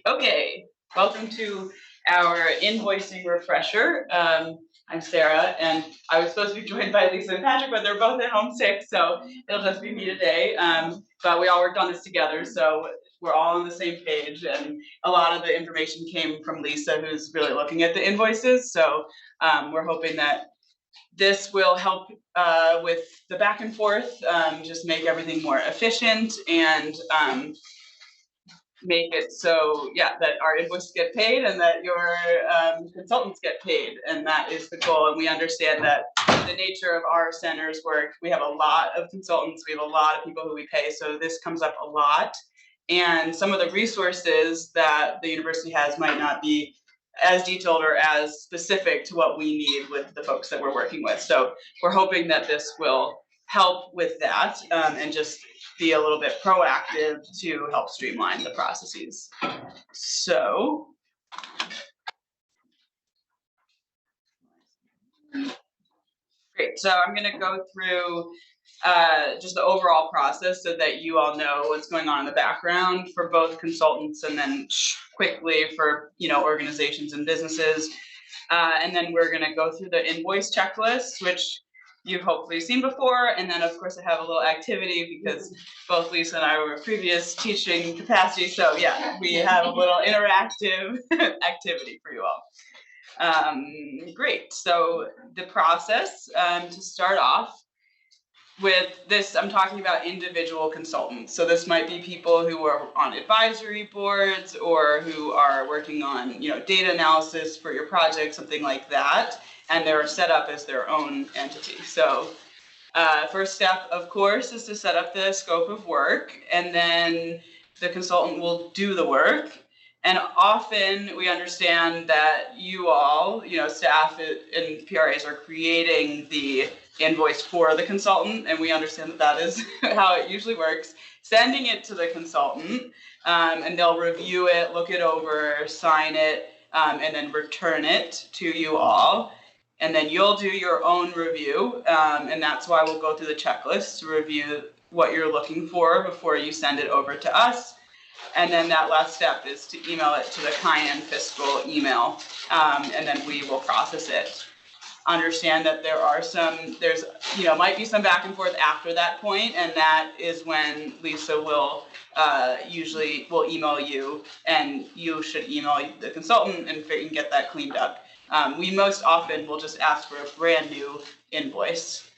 Okay, welcome to our invoicing refresher. I'm Sarah, and I was supposed to be joined by Lisa and Patrick, but they're both at home sick, so it'll just be me today. But we all worked on this together, so we're all on the same page, and a lot of the information came from Lisa, who's really looking at the invoices. So we're hoping that this will help with the back and forth, just make everything more efficient and make it so, yeah, that our invoices get paid and that your consultants get paid, and that is the goal. And we understand that the nature of our center's work, we have a lot of consultants, we have a lot of people who we pay, so this comes up a lot. And some of the resources that the university has might not be as detailed or as specific to what we need with the folks that we're working with. So we're hoping that this will help with that, and just be a little bit proactive to help streamline the processes. So, great. So I'm going to go through just the overall process so that you all know what's going on in the background for both consultants, and then quickly for organizations and businesses. And then we're going to go through the invoice checklist, which you've hopefully seen before. And then of course I have a little activity because both Lisa and I were previous teaching capacity. So yeah, we have a little interactive activity for you all. Great. So the process, to start off with this, I'm talking about individual consultants. So this might be people who are on advisory boards or who are working on, data analysis for your project, something like that. And they're set up as their own entity. So first step, of course, is to set up the scope of work, and then the consultant will do the work. And often we understand that you all, staff and PRAs are creating the invoice for the consultant, and we understand that that is how it usually works, sending it to the consultant, and they'll review it, look it over, sign it, and then return it to you all. And then you'll do your own review, and that's why we'll go through the checklist to review what you're looking for before you send it over to us. And then that last step is to email it to the Cayenne Fiscal email, and then we will process it. Understand that there's might be some back and forth after that point, and that is when Lisa will usually will email you, and you should email the consultant and get that cleaned up. We most often will just ask for a brand new invoice.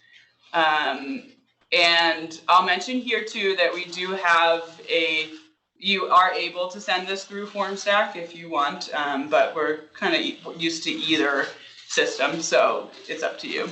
And I'll mention here too that we do have you are able to send this through FormStack if you want, but we're kind of used to either system, so it's up to you.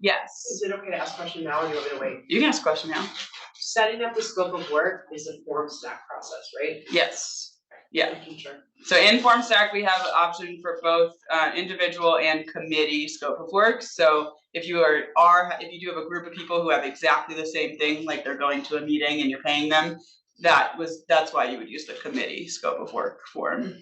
Yes. Is it okay to ask a question now, or do you want me to wait? You can ask a question now. Setting up the scope of work is a FormStack process, right? Yes. Yeah. Sure. So in FormStack, we have an option for both individual and committee scope of work. So if you if you do have a group of people who have exactly the same thing, like they're going to a meeting and you're paying them, that's why you would use the committee scope of work form.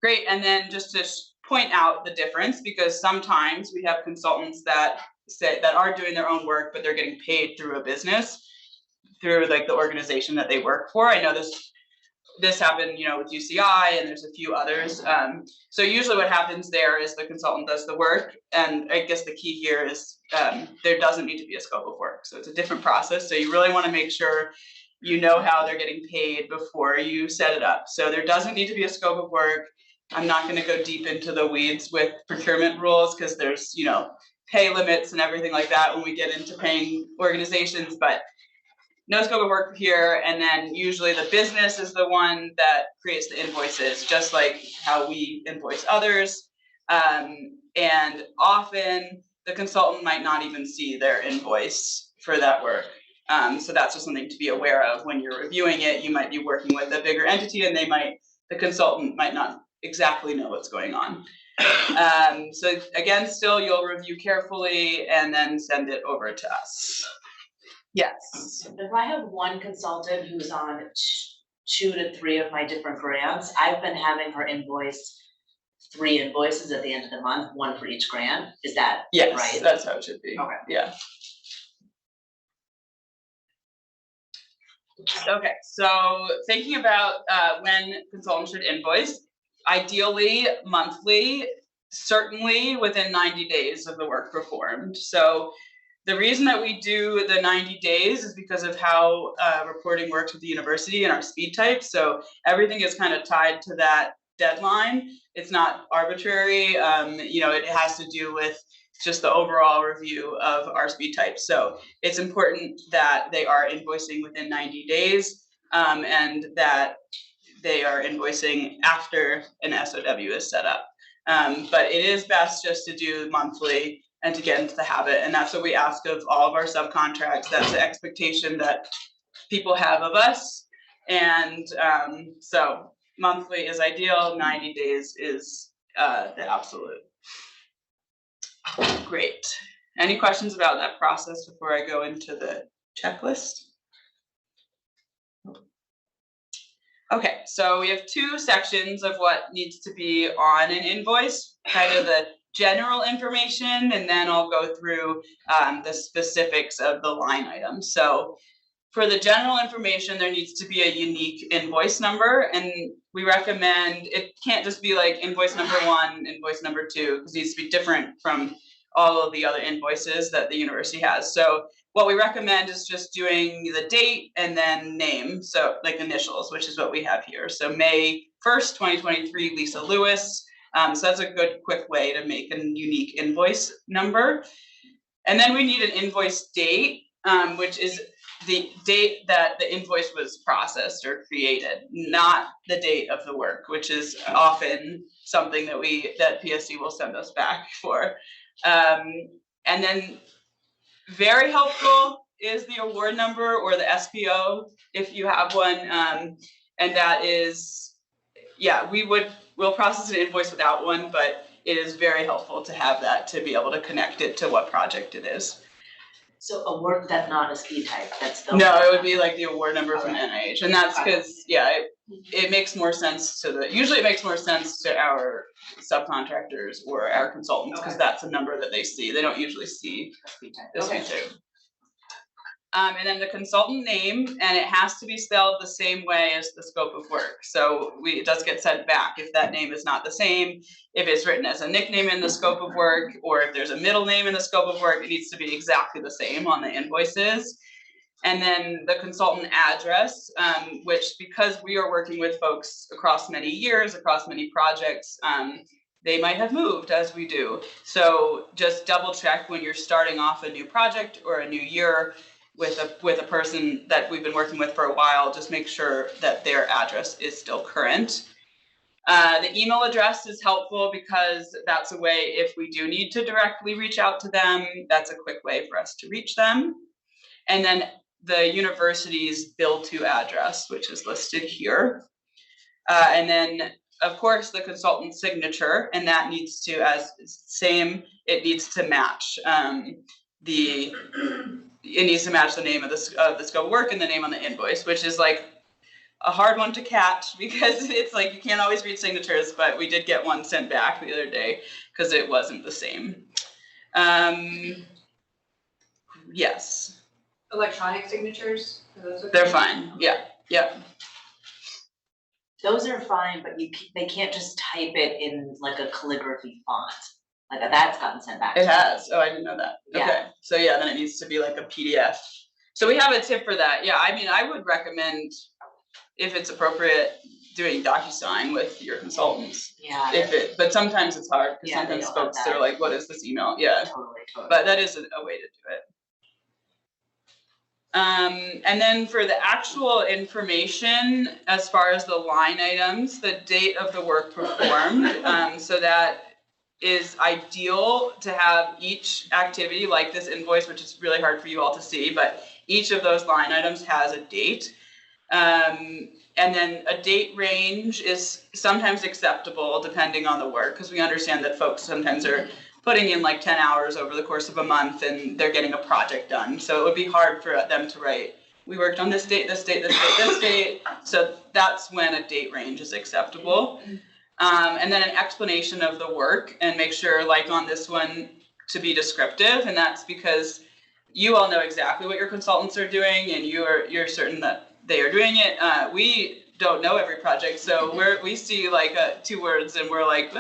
Great. And then just to point out the difference, because sometimes we have consultants that are doing their own work, but they're getting paid through a business, through like the organization that they work for. I know this happened, with UCI, and there's a few others. So usually what happens there is the consultant does the work, and I guess the key here is there doesn't need to be a scope of work. So it's a different process. So you really want to make sure you know how they're getting paid before you set it up. So there doesn't need to be a scope of work. I'm not going to go deep into the weeds with procurement rules because there's, pay limits and everything like that when we get into paying organizations, but no scope of work here. And then usually the business is the one that creates the invoices, just like how we invoice others. And often the consultant might not even see their invoice for that work. So that's just something to be aware of when you're reviewing it. You might be working with a bigger entity, and the consultant might not exactly know what's going on. So again, still you'll review carefully and then send it over to us. Yes. If I have one consultant who's on 2 to 3 of my different grants, I've been having her invoice 3 invoices at the end of the month, 1 for each grant. Is that right? Yes, that's how it should be. Okay. Yeah. Okay, so thinking about when consultants should invoice, ideally monthly, certainly within 90 days of the work performed. So the reason that we do the 90 days is because of how reporting works with the university and our speed type. So everything is kind of tied to that deadline. It's not arbitrary. It has to do with just the overall review of our speed type. So it's important that they are invoicing within 90 days and that they are invoicing after an SOW is set up. But it is best just to do monthly and to get into the habit. And that's what we ask of all of our subcontracts. That's the expectation that people have of us. And so monthly is ideal, 90 days is the absolute. Great. Any questions about that process before I go into the checklist? Okay, so we have two sections of what needs to be on an invoice, kind of the general information, and then I'll go through the specifics of the line items. So for the general information, there needs to be a unique invoice number, and we recommend, it can't just be like invoice number 1, invoice number 2, because it needs to be different from all of the other invoices that the university has. So what we recommend is just doing the date and then name, so like initials, which is what we have here. So May 1st, 2023, Lisa Lewis. So that's a good quick way to make a unique invoice number. And then we need an invoice date, which is the date that the invoice was processed or created, not the date of the work, which is often something that PSC will send us back for. And then very helpful is the award number or the SPO if you have one. And that is, we'll process an invoice without one, but it is very helpful to have that to be able to connect it to what project it is. So a work that's not a speed type, that's the. No, it would be like the award number from NIH, and that's because, it makes more sense usually it makes more sense to our subcontractors or our consultants, because that's a number that they see. They don't usually see the speed type. And then the consultant name, and it has to be spelled the same way as the scope of work. So it does get sent back if that name is not the same. If it's written as a nickname in the scope of work, or if there's a middle name in the scope of work, it needs to be exactly the same on the invoices. And then the consultant address, which, because we are working with folks across many years, across many projects, they might have moved as we do. So just double check when you're starting off a new project or a new year with a person that we've been working with for a while, just make sure that their address is still current. The email address is helpful because that's a way, if we do need to directly reach out to them, that's a quick way for us to reach them. And then the university's bill to address, which is listed here. And then, of course, the consultant's signature, and that needs to, it needs to match it needs to match the name of the scope of work and the name on the invoice, which is like a hard one to catch because it's like you can't always read signatures, but we did get one sent back the other day because it wasn't the same. Yes. Electronic signatures? They're fine. Yeah. Those are fine, but they can't just type it in like a calligraphy font. Like that's gotten sent back. It has. Oh, I didn't know that. Yeah. Okay. So then it needs to be like a PDF. So we have a tip for that. Yeah, I mean, I would recommend, if it's appropriate, doing DocuSign with your consultants. Yeah. But sometimes it's hard because sometimes folks are like, "What is this email?" Yeah. Totally. But that is a way to do it. And then for the actual information, as far as the line items, the date of the work performed, so that is ideal to have each activity like this invoice, which is really hard for you all to see, but each of those line items has a date. And then a date range is sometimes acceptable depending on the work, because we understand that folks sometimes are putting in like 10 hours over the course of a month and they're getting a project done. So it would be hard for them to write, we worked on this date, this date, this date, this date. So that's when a date range is acceptable. And then an explanation of the work, and make sure, like on this one, to be descriptive. And that's because you all know exactly what your consultants are doing, and you're certain that they are doing it. We don't know every project, so we see like 2 words and we're like,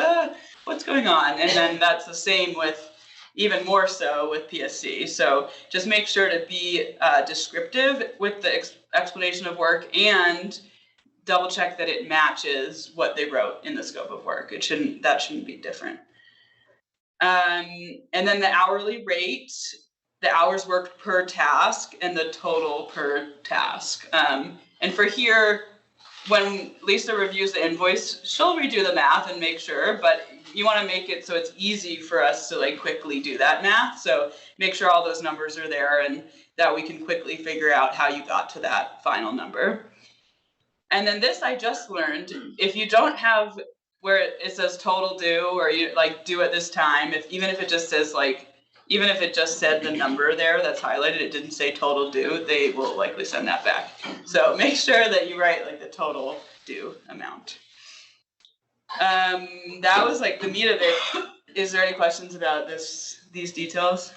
what's going on? And then that's the same with, even more so with PSC. So just make sure to be descriptive with the explanation of work, and double check that it matches what they wrote in the scope of work. That shouldn't be different. And then the hourly rate, the hours worked per task, and the total per task. And for here, when Lisa reviews the invoice, she'll redo the math and make sure, but you want to make it so it's easy for us to like quickly do that math. So make sure all those numbers are there and that we can quickly figure out how you got to that final number. And then this I just learned, if you don't have where it says total due, or you like due at this time, even if it just says like, even if it just said the number there that's highlighted, it didn't say total due, they will likely send that back. So make sure that you write like the total due amount. That was like the meat of it. Is there any questions about these details?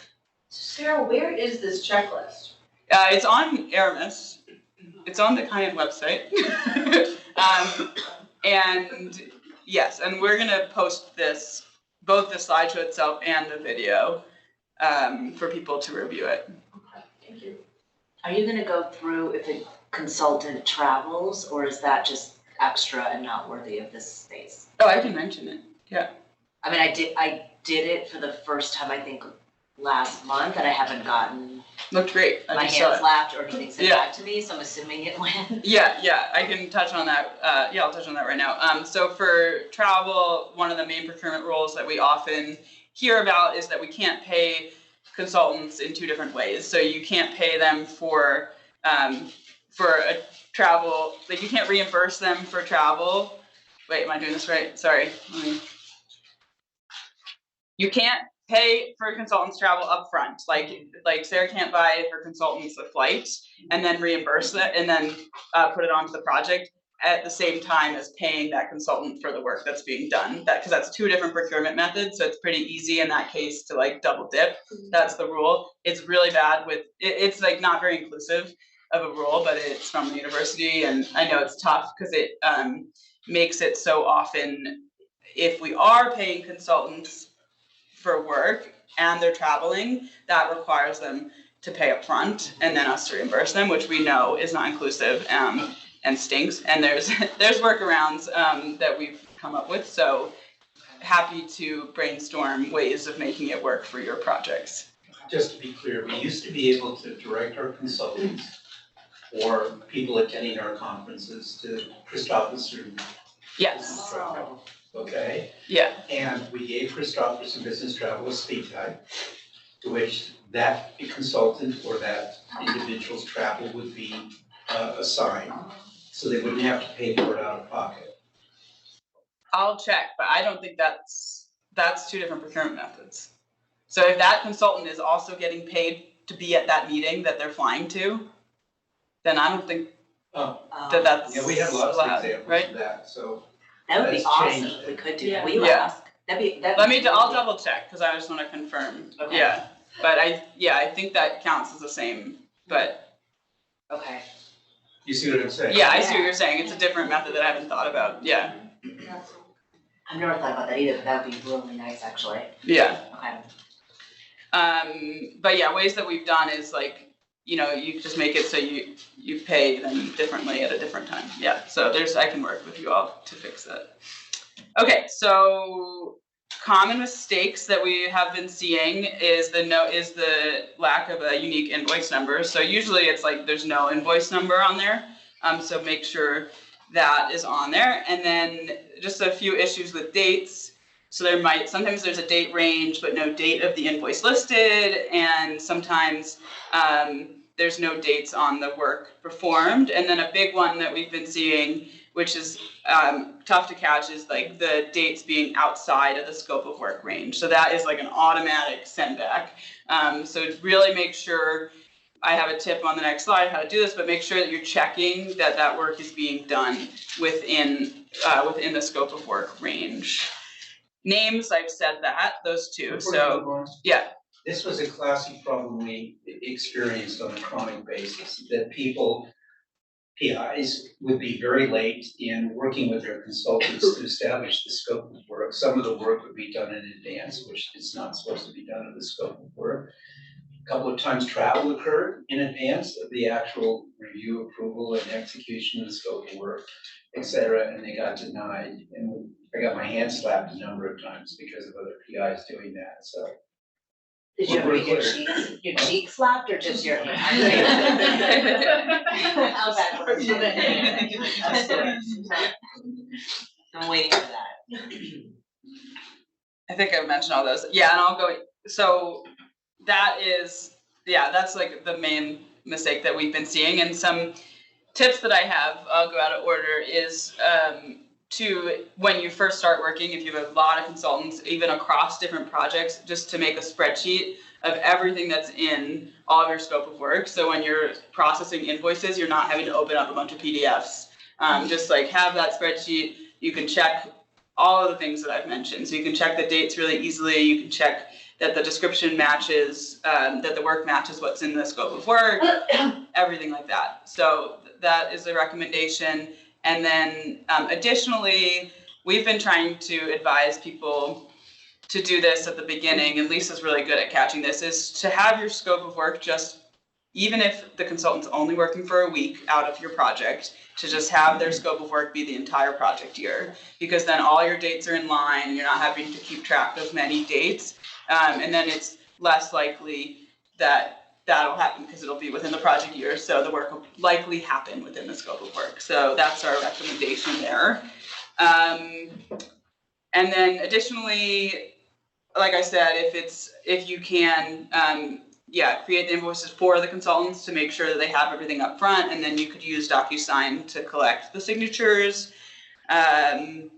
Sarah, where is this checklist? It's on Aramis. It's on the Cayenne website. And yes, and we're gonna post this, both the slideshow itself and the video, for people to review it. Okay, thank you. Are you gonna go through if a consultant travels, or is that just extra and not worthy of this space? Oh, I can mention it. Yeah. I mean, I did it for the first time, I think, last month, and I haven't gotten Looked great. my hands slapped or anything sent back to me, so I'm assuming it went. Yeah, I can touch on that. I'll touch on that right now. So for travel, one of the main procurement rules that we often hear about is that we can't pay consultants in 2 different ways. So you can't pay them for a travel, like you can't reimburse them for travel. Wait, am I doing this right? Sorry. You can't pay for consultants' travel upfront. Like Sarah can't buy her consultants a flight and then reimburse it and then put it onto the project at the same time as paying that consultant for the work that's being done. Because that's 2 different procurement methods, so it's pretty easy in that case to like double dip. That's the rule. It's really bad with it's like not very inclusive of a rule, but it's from the university, and I know it's tough because it makes it so often if we are paying consultants for work and they're traveling, that requires them to pay up front and then us to reimburse them, which we know is not inclusive and stinks. And there's workarounds that we've come up with. So happy to brainstorm ways of making it work for your projects. Just to be clear, we used to be able to direct our consultants or people attending our conferences to Christopher's room. Yes. Okay? Yeah. And we gave Christopher's and Business Travel a speed tag, to which that consultant or that individual's travel would be assigned, so they wouldn't have to pay for it out of pocket. I'll check, but I don't think that's 2 different procurement methods. So if that consultant is also getting paid to be at that meeting that they're flying to, then I don't think that's Yeah, we have lots allowed, of examples right? of that, so. That would be That's awesome changed if we it. could do Yeah. that. Will you Yeah. ask? I'll double check, because I just want to confirm. Okay. Yeah, but I think that counts as the same, but Okay. You see what I'm saying? yeah, I see what you're saying. It's a different method that I haven't thought about. Yeah, I've never thought about that either, but that would be really nice, actually. yeah. Okay. But yeah, ways that we've done is like, you just make it so you pay them differently at a different time. Yeah, so I can work with you all to fix that. Okay, so common mistakes that we have been seeing is the lack of a unique invoice number. So usually it's like there's no invoice number on there. So make sure that is on there. And then just a few issues with dates. So sometimes there's a date range, but no date of the invoice listed. And sometimes there's no dates on the work performed. And then a big one that we've been seeing, which is tough to catch, is like the dates being outside of the scope of work range. So that is like an automatic send back. So really make sure, I have a tip on the next slide how to do this, but make sure that you're checking that work is being done within the scope of work range. Names, I've said that, those 2. So yeah. This was a classic problem we experienced on a chronic basis, that people PIs would be very late in working with their consultants to establish the scope of work. Some of the work would be done in advance, which is not supposed to be done in the scope of work. A couple of times travel occurred in advance of the actual review, approval, and execution of the scope of work, et cetera, and they got denied. And I got my hand slapped a number of times because of other PIs doing that, so. Did you ever get your cheek slapped or just your hand? How bad was it? I'm waiting for that. I think I've mentioned all those. Yeah, and I'll go, so that is, yeah, that's like the main mistake that we've been seeing. And some tips that I have, I'll go out of order, is to, when you first start working, if you have a lot of consultants, even across different projects, just to make a spreadsheet of everything that's in all of your scope of work. So when you're processing invoices, you're not having to open up a bunch of PDFs. Just like have that spreadsheet. You can check all of the things that I've mentioned. So you can check the dates really easily. You can check that the description matches, that the work matches what's in the scope of work, everything like that. So that is a recommendation. And then additionally, we've been trying to advise people to do this at the beginning, and Lisa's really good at catching this, is to have your scope of work just, even if the consultant's only working for a week out of your project, to just have their scope of work be the entire project year, because then all your dates are in line, you're not having to keep track of many dates, and then it's less likely that that'll happen because it'll be within the project year, so the work will likely happen within the scope of work. So that's our recommendation there. And then additionally, like I said, if you can, create the invoices for the consultants to make sure that they have everything up front, and then you could use DocuSign to collect the signatures, and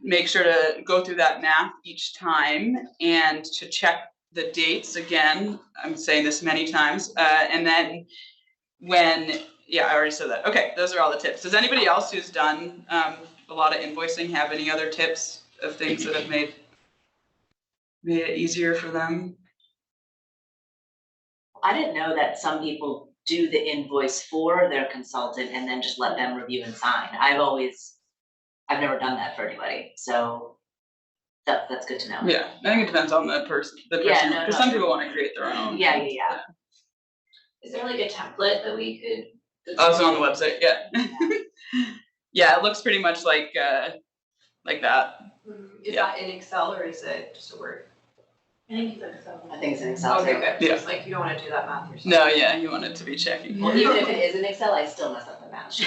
make sure to go through that math each time and to check the dates again. I'm saying this many times, and then I already said that. Okay, those are all the tips. Does anybody else who's done a lot of invoicing have any other tips of things that have made it easier for them? I didn't know that some people do the invoice for their consultant and then just let them review and sign. I've never done that for anybody, so that's good to know. Yeah, I think it depends on the person, because some people want to create their own. Yeah. Is there like a template that we could? Also on the website, yeah. Yeah, it looks pretty much like that. Is that in Excel or is it just a Word? I think it's Excel. I think it's in Excel. Okay, too. good. Yeah. Just like you don't want to do that math yourself. No, yeah, you want it to be checking. Well, even if it is in Excel, I still mess up the math.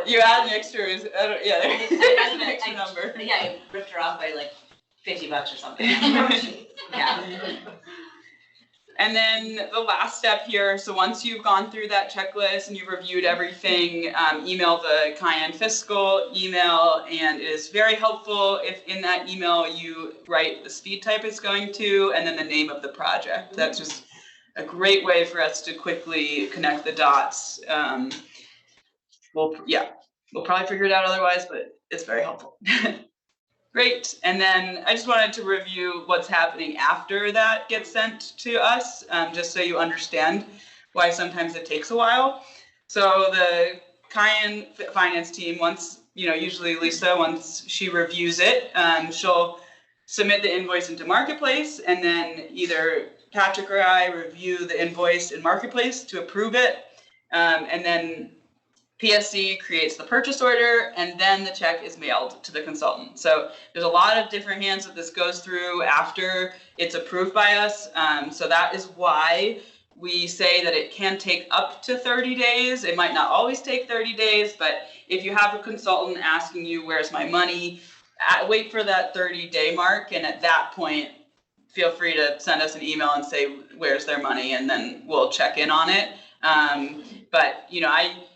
You add an extra, there's an extra number. Yeah, I ripped her off by like $50 or something. Yeah. And then the last step here, so once you've gone through that checklist and you've reviewed everything, email the Cayenne Fiscal email, and it is very helpful if in that email you write the speed type it's going to and then the name of the project. That's just a great way for us to quickly connect the dots. We'll probably figure it out otherwise, but it's very helpful. Great, and then I just wanted to review what's happening after that gets sent to us, just so you understand why sometimes it takes a while. So the Cayenne finance team, usually Lisa, once she reviews it, she'll submit the invoice into Marketplace, and then either Patrick or I review the invoice in Marketplace to approve it, and then PSC creates the purchase order, and then the check is mailed to the consultant. So there's a lot of different hands that this goes through after it's approved by us. So that is why we say that it can take up to 30 days. It might not always take 30 days, but if you have a consultant asking you, where's my money, wait for that 30-day mark, and at that point, feel free to send us an email and say, where's their money, and then we'll check in on it. But I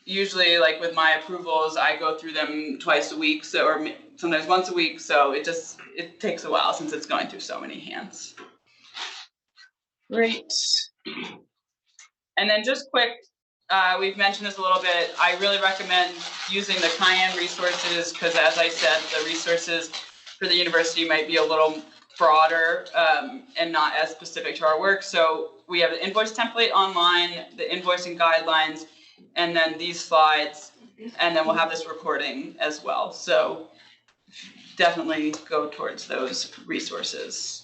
usually, like with my approvals, I go through them twice a week, or sometimes once a week, so it takes a while since it's going through so many hands. Great. And then just quick, we've mentioned this a little bit, I really recommend using the Cayenne resources, because as I said, the resources for the university might be a little broader and not as specific to our work. So we have the invoice template online, the invoicing guidelines, and then these slides, and then we'll have this recording as well. So definitely go towards those resources.